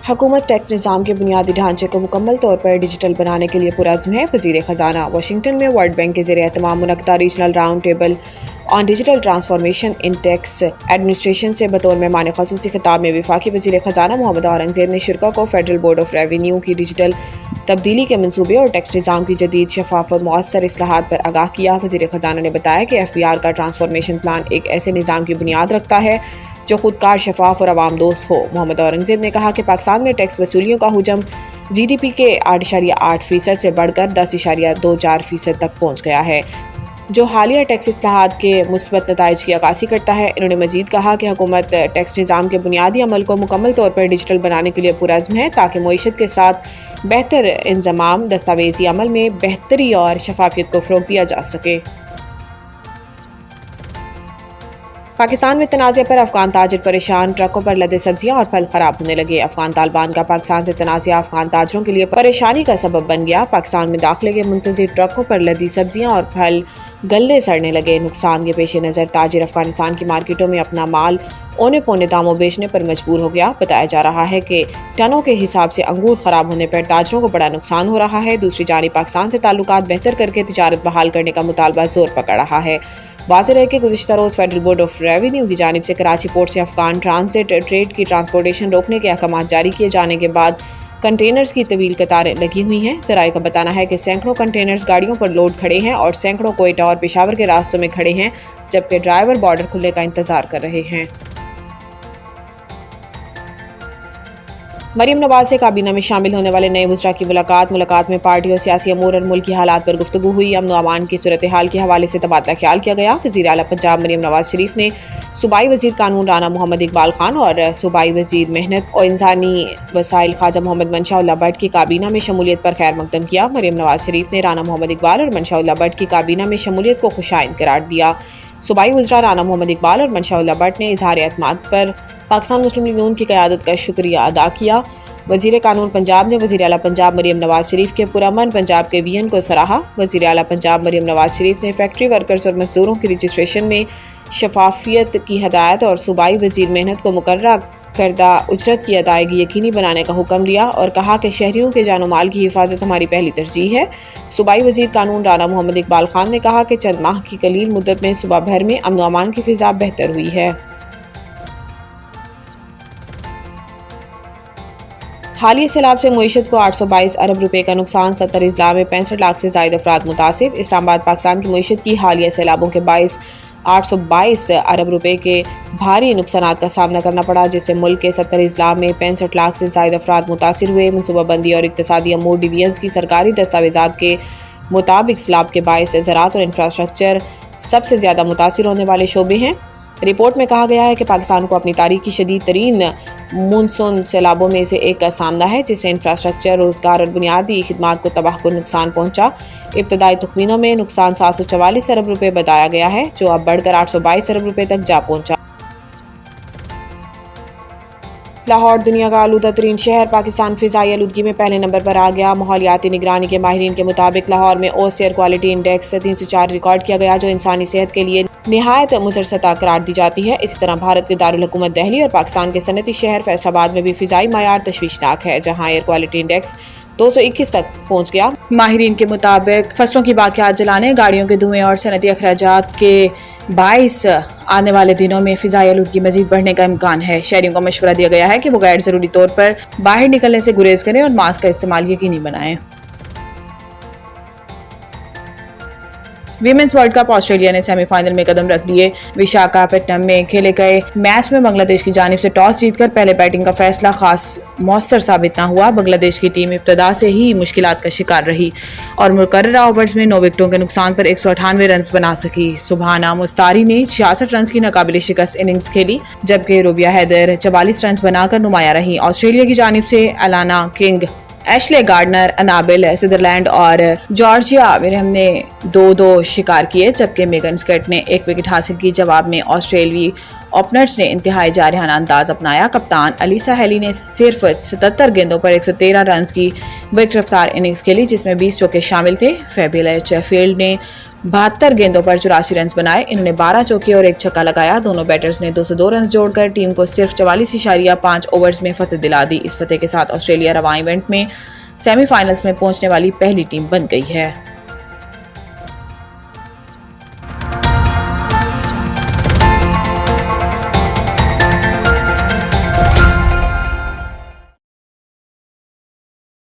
हुकूमत टैक्स निज़ाम के बुनियादी ढांचे को मुकम्मल तौर पर डिजिटल बनाने के लिए पुरज़्म है। वज़ीर ख़ज़ाना वाशिंगटन में वर्ल्ड बैंक के ज़ेर-ए-एहतमाम मुनक़्क़दा regional round table on digital transformation in tax administration से बतौर मेहमान ख़ुसूसी खिताब में वफाकी वज़ीर ख़ज़ाना मोहम्मद औरंगज़ेब ने शुरा को फेडरल बोर्ड ऑफ रेवेन्यू की डिजिटल तब्दीली के मनसूबे और टैक्स निज़ाम की जदीद शफाफ और मौसर इस्लाहात पर आगाह किया। वज़ीर ख़ज़ाना ने बताया कि FBR का ट्रांसफॉर्मेशन प्लान एक ऐसे निज़ाम की बुनियाद रखता है जो खुदकार, शफाफ और अवाम दोस्त हो। मोहम्मद औरंगज़ेब ने कहा कि पाकिस्तान में टैक्स वसूलियों का हुजम GDP के 8.8% से बढ़कर 10.24% तक पहुँच गया है, जो हालिया टैक्स इस्लाहात के मुस्बत नताइज की अक्कासी करता है। इन्होंने मज़ीद कहा कि हुकूमत टैक्स निज़ाम के बुनियादी अमल को मुकम्मल तौर पर डिजिटल बनाने के लिए पुरज़्म है ताकि मईशत के साथ बेहतर इंज़माम, दस्तावेज़ी अमल में बेहतरी और शफाफियत को फ़रोग़ दिया जा सके। पाकिस्तान में तनाज़े पर अफ़गान ताजिर परेशान, ट्रकों पर लदे सब्जियां और फल ख़राब होने लगे। अफ़गान तालिबान का पाकिस्तान से तनाज़ा अफ़गान ताजिरों के लिए परेशानी का सबब बन गया। पाकिस्तान में दाखिले के मुंतज़िर ट्रकों पर लदी सब्जियां और फल गलने सड़ने लगे। नुकसान के पेश नज़र ताजिर अफ़गानिस्तान की मार्केटों में अपना माल औने पौने दामों बेचने पर मजबूर हो गया। बताया जा रहा है कि टनों के हिसाब से अंगूर ख़राब होने पर ताजिरों को बड़ा नुकसान हो रहा है। दूसरी जानिब पाकिस्तान से ताल्लुकात बेहतर करके तिजारत बहाल करने का मुतालबा जोर पकड़ रहा है। वाज़ेह है कि गुज़िश्ता रोज़ फेडरल बोर्ड ऑफ रेवेन्यू की जानिब से कराची पोर्ट से अफ़गान ट्रांसिट ट्रेड की ट्रांसपोर्टेशन रोकने के अहकाम जारी किए जाने के बाद कंटेनर्स की तवील कतारें लगी हुई हैं। ज़राए का बताना है कि सैकड़ों कंटेनर्स गाड़ियों पर लोड खड़े हैं और सैकड़ों कोयटा और पेशावर के रास्तों में खड़े हैं, जबकि ड्राइवर बॉर्डर खुलने का इंतज़ार कर रहे हैं। मरीम नवाज से काबीना में शामिल होने वाले नए वज़रा की मुलाकात में पार्टी और सियासी अमूर और मुल्की हालात पर गुफ्तगू हुई। अमन व अमान की सूरत हाल के हवाले से तबादला ख्याल किया गया। वज़ीर आला पंजाब मरीम नवाज शरीफ ने सूबाई वज़ीर कानून राना मोहम्मद इकबाल खान और सूबाई वज़ीर मेहनत और इंसानी वसाइल ख्वाजा मोहम्मद मंशा भट्ट की काबीना में शमूलियत पर खैर मकदम किया। मरीम नवाज शरीफ ने राना मोहम्मद इकबाल और मंशा भट्ट की काबीना में शमूलियत को खुशाइंद करार दिया। सूबाई वज़रा राना मोहम्मद इकबाल और मंशा भट्ट ने इजहार एतमाद पर पाकिस्तान मुस्लिम लीग नून की क़यादत का शुक्रिया अदा किया। वज़ीर कानून पंजाब ने वज़ीर आला पंजाब मरीम नवाज शरीफ के पुरअमन पंजाब के विजन को सराहा। वज़ीर आला पंजाब मरीम नवाज शरीफ ने फैक्ट्री वर्कर्स और मजदूरों की रजिस्ट्रेशन में शफाफियत की हदायत और सूबाई वज़ीर मेहनत को मुकर्रर करदा उजरत की अदायगी यकीनी बनाने का हुक्म दिया और कहा कि शहरियों के जान माल की हिफाजत हमारी पहली तरजीह है। सूबाई वज़ीर कानून राना मोहम्मद इकबाल खान ने कहा कि चंद माह की कलील मुद्दत में सूबा भर में अमन व अमान की फ़िज़ा बेहतर हुई है। हालिया सैलाब से मईशत को 822 अरब रुपए का नुकसान, 70 अजला में 65 लाख से ज़ायद अफराद मुतासिर। इस्लामाबाद पाकिस्तान की मईशत की हालिया सैलाबों के बाइस 822 अरब रुपए के भारी नुकसानात का सामना करना पड़ा, जिससे मुल्क के 70 अजला में 65 लाख से ज़ायद अफराद मुतासिर हुए। मनसूबाबंदी और इक़्तिसादी अमूर डिवीजन्स की सरकारी दस्तावेज़ात के मुताबिक सैलाब के बाइस ज़राअत और इंफ्रास्ट्रक्चर सबसे ज़्यादा मुतासिर होने वाले शोबे हैं। रिपोर्ट में कहा गया है कि पाकिस्तान को अपनी तारीख की शदीद तरीन मानसून सैलाबों में से एक का सामना है, जिससे इंफ्रास्ट्रक्चर, रोज़गार और बुनियादी खिदमात को तबाहकुन नुकसान पहुंचा। इब्तदाई तखमीनों में नुकसान 744 अरब रुपए बताया गया है, जो अब बढ़कर 822 अरब रुपए तक जा पहुंचा। लाहौर दुनिया का आलूदा तरीन शहर पाकिस्तान फ़िज़ाई आलूदगी में पहले नंबर पर आ गया। माहौलियाती निगरानी के माहिरीन के मुताबिक लाहौर में ओस एयर क्वालिटी इंडेक्स 304 रिकॉर्ड किया गया, जो इंसानी सेहत के लिए निहायत मुज़र सतह करार दी जाती है। इसी तरह भारत के दारुल हुकूमत दिल्ली और पाकिस्तान के सनती शहर फैसलाबाद में भी फ़िज़ाई मायार तशवीशनाक है, जहाँ एयर क्वालिटी इंडेक्स 221 तक पहुँच गया। माहिरीन के मुताबिक फसलों की बाक़ियात जलाने, गाड़ियों के धुएँ और सनती अखराजात के बाइस आने वाले दिनों में फ़िज़ाई आलूदगी मज़ीद बढ़ने का इम्कान है। शहरियों को मशवरा दिया गया है कि वो गैर ज़रूरी तौर पर बाहर निकलने से गुरेज करें और मास्क का इस्तेमाल यकीनी बनाएं। वीमेंस वर्ल्ड कप ऑस्ट्रेलिया ने सेमीफाइनल में कदम रख दिए। विशाखापट्टनम में खेले गए मैच में बांग्लादेश की जानिब से टॉस जीतकर पहले बैटिंग का फैसला खास मौसर साबित न हुआ। बांग्लादेश की टीम इब्तदा से ही मुश्किलात का शिकार रही और मुकर्ररा ओवर्स में 9 विकेटों के नुकसान पर 198 रन बना सकी। सुबहाना मुस्तारी ने 66 रन की नाकाबिले शिकस्त इनिंग्स खेली, जबकि रूबिया हैदर 44 रन बनाकर नुमाया रही। ऑस्ट्रेलिया की जानिब से Alana King, Ashleigh Gardner, Annabel Sutherland और जॉर्जिया विलियम ने 2-2 शिकार किए, जबकि मेगन स्कट ने 1 विकेट हासिल की। जवाब में ऑस्ट्रेलियाई ओपनर्स ने इंतहाई जारहाना अंदाज अपनाया। कप्तान अलीसा हेली ने सिर्फ 77 गेंदों पर 113 रन की विकेट रफ्तार इनिंग्स खेली, जिसमें 20 चौके शामिल थे। फेबिल एच फील्ड ने 72 गेंदों पर 84 रन बनाए। इन्होंने 12 चौके और 1 छक्का लगाया। दोनों बैटर्स ने 202 रन जोड़कर टीम को सिर्फ 44.5 ओवर्स में फतह दिला दी। इस फतह के साथ ऑस्ट्रेलिया रवां इवेंट में सेमीफाइनल्स में पहुंचने वाली पहली टीम बन गई है।